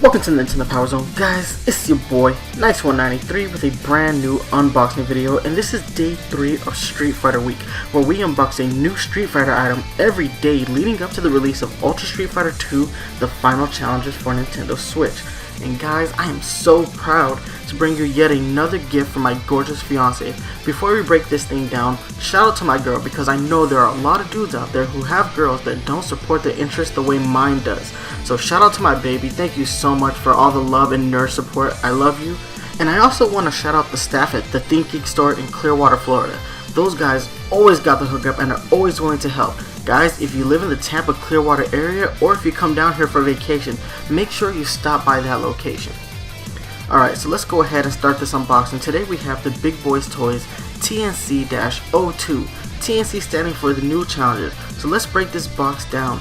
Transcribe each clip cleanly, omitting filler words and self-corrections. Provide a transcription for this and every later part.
Welcome to the Nintendo PowerZone, guys. It's your boy Nice193 with a brand new unboxing video, and this is day 3 of Street Fighter Week, where we unbox a new Street Fighter item every day leading up to the release of Ultra Street Fighter 2, the final challenges for Nintendo Switch. And guys, I am so proud to bring you yet another gift from my gorgeous fiance. Before we break this thing down, shout out to my girl, because I know there are a lot of dudes out there who have girls that don't support their interests the way mine does. So shout out to my baby, thank you so much for all the love and nerd support, I love you. And I also want to shout out the staff at the Think Geek store in Clearwater, Florida. Those guys always got the hookup and are always willing to help. Guys, if you live in the Tampa Clearwater area, or if you come down here for vacation, make sure you stop by that location. Alright, so let's go ahead and start this unboxing. Today we have the BigBoysToys T.N.C-02, TNC standing for the new challenges. So let's break this box down.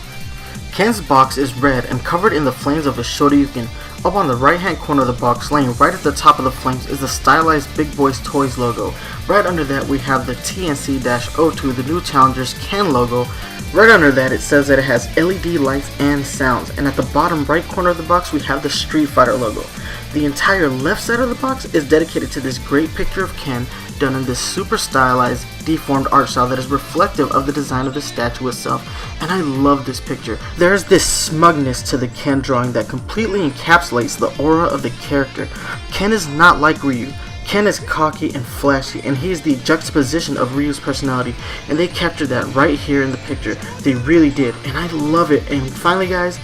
Ken's box is red and covered in the flames of a Shoryuken. Up on the right hand corner of the box, laying right at the top of the flames, is the stylized BigBoysToys logo. Right under that we have the TNC-02, the new challenger's Ken logo. Right under that it says that it has LED lights and sounds, and at the bottom right corner of the box we have the Street Fighter logo. The entire left side of the box is dedicated to this great picture of Ken, done in this super stylized, deformed art style that is reflective of the design of the statue itself, and I love this picture. There is this smugness to the Ken drawing that completely encapsulates the aura of the character. Ken is not like Ryu. Ken is cocky and flashy, and he is the juxtaposition of Ryu's personality, and they captured that right here in the picture. They really did, and I love it. And finally guys,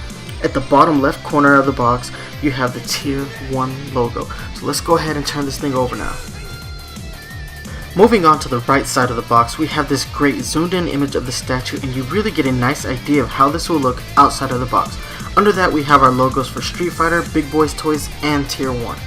at the bottom left corner of the box, you have the Tier 1 logo. So let's go ahead and turn this thing over now. Moving on to the right side of the box, we have this great zoomed in image of the statue, and you really get a nice idea of how this will look outside of the box. Under that we have our logos for Street Fighter, BigBoysToys, and Tier 1.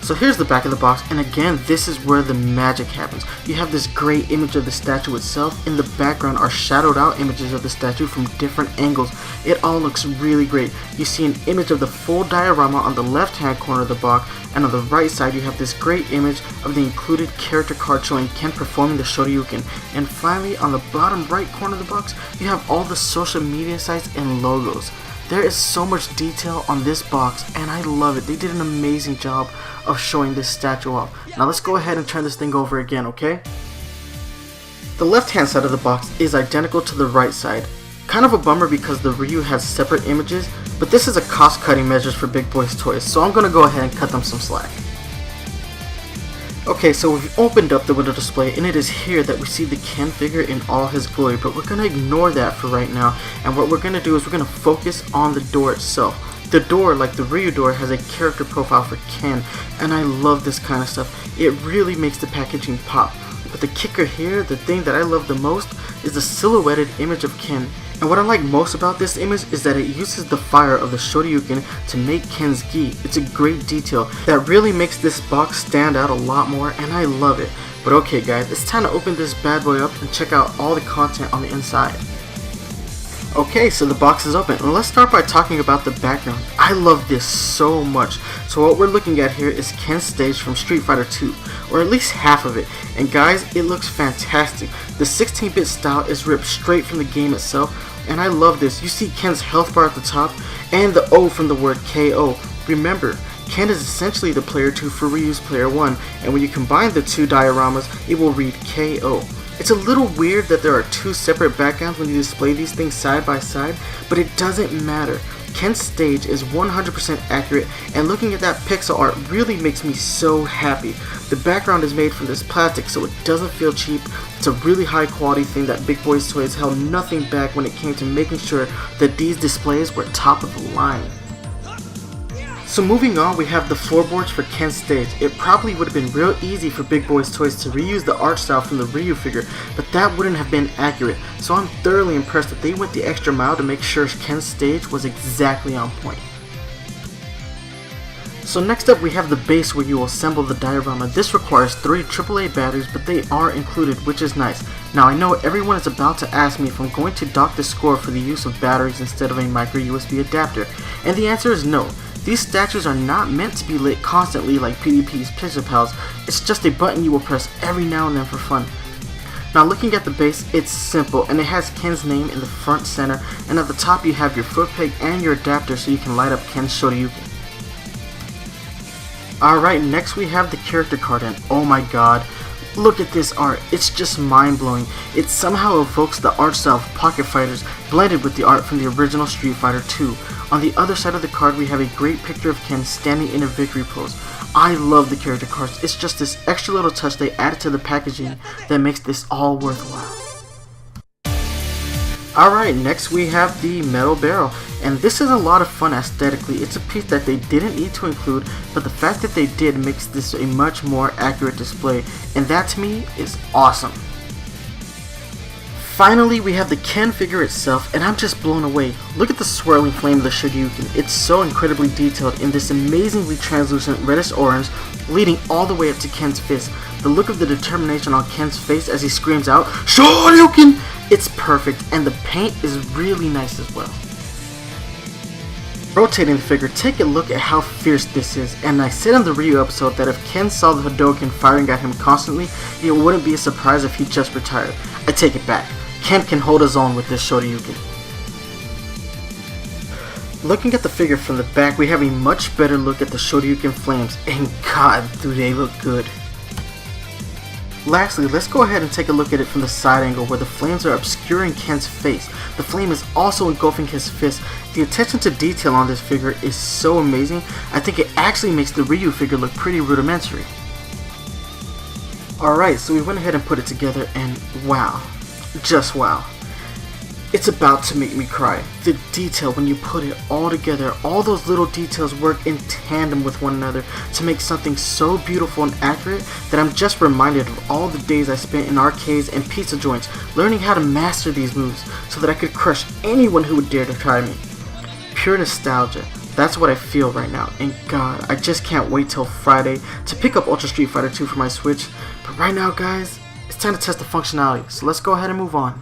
So here's the back of the box, and again, this is where the magic happens. You have this great image of the statue itself. In the background are shadowed out images of the statue from different angles. It all looks really great. You see an image of the full diorama on the left hand corner of the box, and on the right side you have this great image of the included character card showing Ken performing the Shoryuken. And finally, on the bottom right corner of the box, you have all the social media sites and logos. There is so much detail on this box, and I love it. They did an amazing job of showing this statue off. Now let's go ahead and turn this thing over again, okay? The left hand side of the box is identical to the right side. Kind of a bummer because the Ryu has separate images, but this is a cost cutting measures for BigBoysToys, so I'm going to go ahead and cut them some slack. Okay, so we've opened up the window display, and it is here that we see the Ken figure in all his glory, but we're going to ignore that for right now, and what we're going to do is we're going to focus on the door itself. The door, like the Ryu door, has a character profile for Ken, and I love this kind of stuff. It really makes the packaging pop. But the kicker here, the thing that I love the most, is the silhouetted image of Ken. And what I like most about this image is that it uses the fire of the Shoryuken to make Ken's gi. It's a great detail that really makes this box stand out a lot more, and I love it. But okay guys, it's time to open this bad boy up and check out all the content on the inside. Okay, so the box is open, and let's start by talking about the background. I love this so much. So what we're looking at here is Ken's stage from Street Fighter 2, or at least half of it. And guys, it looks fantastic. The 16-bit style is ripped straight from the game itself, and I love this. You see Ken's health bar at the top, and the O from the word KO. Remember, Ken is essentially the player 2 for Ryu's player 1, and when you combine the two dioramas, it will read KO. It's a little weird that there are two separate backgrounds when you display these things side by side, but it doesn't matter. Ken's stage is 100% accurate, and looking at that pixel art really makes me so happy. The background is made from this plastic, so it doesn't feel cheap. It's a really high quality thing that BigBoysToys held nothing back when it came to making sure that these displays were top of the line. So moving on, we have the floorboards for Ken's stage. It probably would have been real easy for BigBoysToys to reuse the art style from the Ryu figure, but that wouldn't have been accurate. So I'm thoroughly impressed that they went the extra mile to make sure Ken's stage was exactly on point. So next up we have the base where you will assemble the diorama. This requires 3 AAA batteries, but they are included, which is nice. Now I know everyone is about to ask me if I'm going to dock the score for the use of batteries instead of a micro USB adapter, and the answer is no. These statues are not meant to be lit constantly like PDP's Pixel Pals. It's just a button you will press every now and then for fun. Now looking at the base, it's simple and it has Ken's name in the front center, and at the top you have your foot peg and your adapter so you can light up Ken's Shoryuken. Alright, next we have the character card, and oh my god, look at this art. It's just mind-blowing. It somehow evokes the art style of Pocket Fighters blended with the art from the original Street Fighter 2. On the other side of the card we have a great picture of Ken standing in a victory pose. I love the character cards. It's just this extra little touch they added to the packaging that makes this all worthwhile. Alright, next we have the metal barrel, and this is a lot of fun aesthetically. It's a piece that they didn't need to include, but the fact that they did makes this a much more accurate display, and that to me is awesome. Finally, we have the Ken figure itself, and I'm just blown away. Look at the swirling flame of the Shoryuken. It's so incredibly detailed in this amazingly translucent reddish orange, leading all the way up to Ken's fist. The look of the determination on Ken's face as he screams out, "Shoryuken!" It's perfect, and the paint is really nice as well. Rotating the figure, take a look at how fierce this is, and I said in the Ryu episode that if Ken saw the Hadouken firing at him constantly, it wouldn't be a surprise if he just retired. I take it back. Ken can hold his own with this Shoryuken. Looking at the figure from the back, we have a much better look at the Shoryuken flames, and god, do they look good. Lastly, let's go ahead and take a look at it from the side angle where the flames are obscuring Ken's face. The flame is also engulfing his fist. The attention to detail on this figure is so amazing, I think it actually makes the Ryu figure look pretty rudimentary. Alright, so we went ahead and put it together, and wow. Just wow. It's about to make me cry. The detail when you put it all together, all those little details work in tandem with one another to make something so beautiful and accurate that I'm just reminded of all the days I spent in arcades and pizza joints learning how to master these moves so that I could crush anyone who would dare to try me. Pure nostalgia. That's what I feel right now, and god, I just can't wait till Friday to pick up Ultra Street Fighter 2 for my Switch. But right now guys, it's time to test the functionality, so let's go ahead and move on.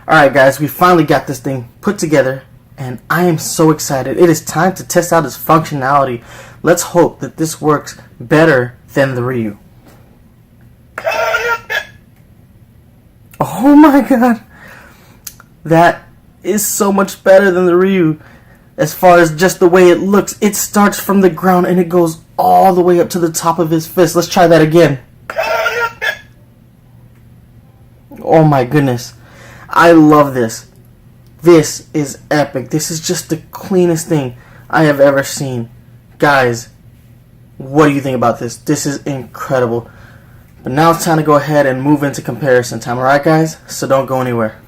Alright guys, we finally got this thing put together, and I am so excited. It is time to test out its functionality. Let's hope that this works better than the Ryu. Oh my god! That is so much better than the Ryu. As far as just the way it looks, it starts from the ground and it goes all the way up to the top of his fist. Let's try that again. Oh my goodness. I love this. This is epic. This is just the cleanest thing I have ever seen. Guys, what do you think about this? This is incredible. But now it's time to go ahead and move into comparison time. Alright guys? So don't go anywhere.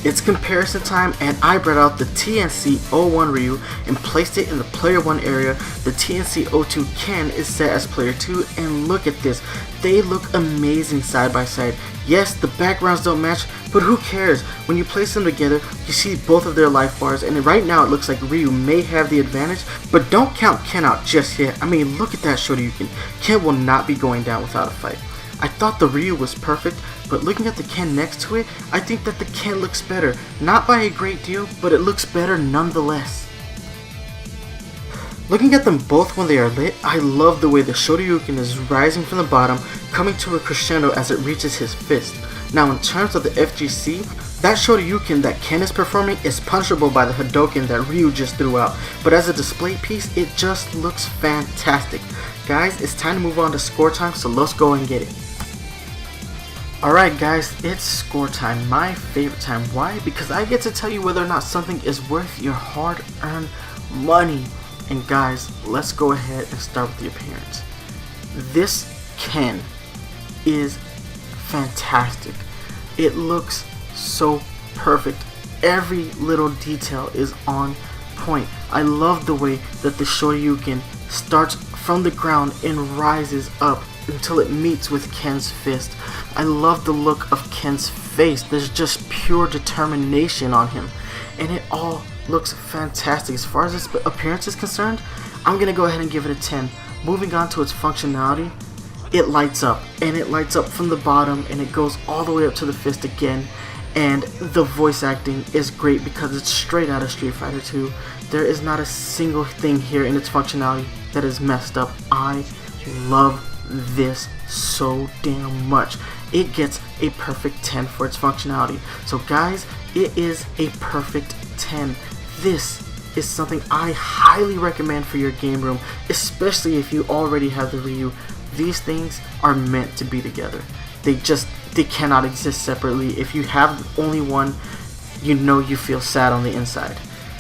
It's comparison time, and I brought out the TNC-01 Ryu and placed it in the player 1 area. The TNC-02 Ken is set as player 2, and look at this. They look amazing side by side. Yes, the backgrounds don't match, but who cares? When you place them together, you see both of their life bars, and right now it looks like Ryu may have the advantage, but don't count Ken out just yet. I mean, look at that Shoryuken. Ken will not be going down without a fight. I thought the Ryu was perfect, but looking at the Ken next to it, I think that the Ken looks better. Not by a great deal, but it looks better nonetheless. Looking at them both when they are lit, I love the way the Shoryuken is rising from the bottom, coming to a crescendo as it reaches his fist. Now in terms of the FGC, that Shoryuken that Ken is performing is punishable by the Hadouken that Ryu just threw out, but as a display piece, it just looks fantastic. Guys, it's time to move on to score time, so let's go and get it. Alright guys, it's score time, my favorite time. Why? Because I get to tell you whether or not something is worth your hard-earned money. And guys, let's go ahead and start with the appearance. This Ken is fantastic. It looks so perfect. Every little detail is on point. I love the way that the Shoryuken starts from the ground and rises up until it meets with Ken's fist. I love the look of Ken's face. There's just pure determination on him, and it all looks fantastic. As far as its appearance is concerned, I'm gonna go ahead and give it a 10. Moving on to its functionality, it lights up, and it lights up from the bottom, and it goes all the way up to the fist again, and the voice acting is great because it's straight out of Street Fighter 2. There is not a single thing here in its functionality that is messed up. I love this so damn much. It gets a perfect 10 for its functionality. So guys, it is a perfect 10. This is something I highly recommend for your game room, especially if you already have the Ryu. These things are meant to be together. They cannot exist separately. If you have only one, you know you feel sad on the inside.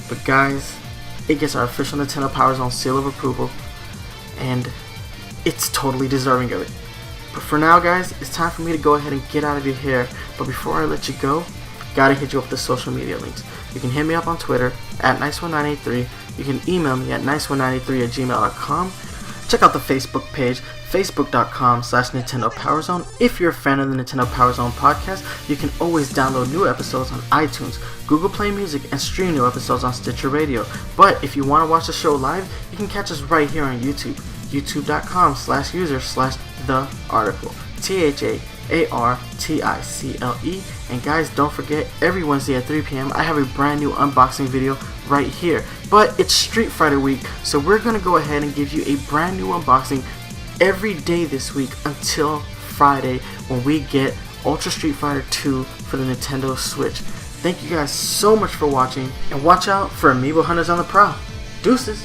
But guys, it gets our official Nintendo PowerZone seal of approval, and it's totally deserving of it. But for now guys, it's time for me to go ahead and get out of your hair. But before I let you go, gotta hit you up with the social media links. You can hit me up on Twitter at nice1983. You can email me at nice193@gmail.com. Check out the Facebook page, facebook.com/Nintendo PowerZone. If you're a fan of the Nintendo PowerZone podcast, you can always download new episodes on iTunes, Google Play Music, and stream new episodes on Stitcher Radio. But if you want to watch the show live, you can catch us right here on YouTube, youtube.com/user/thearticle, THAARTICLE. And guys, don't forget, every Wednesday at 3 p.m. I have a brand new unboxing video right here. But it's Street Fighter week, so we're going to go ahead and give you a brand new unboxing every day this week until Friday, when we get Ultra Street Fighter 2 for the Nintendo Switch. Thank you guys so much for watching, and watch out for Amiibo Hunters on the prowl. Deuces!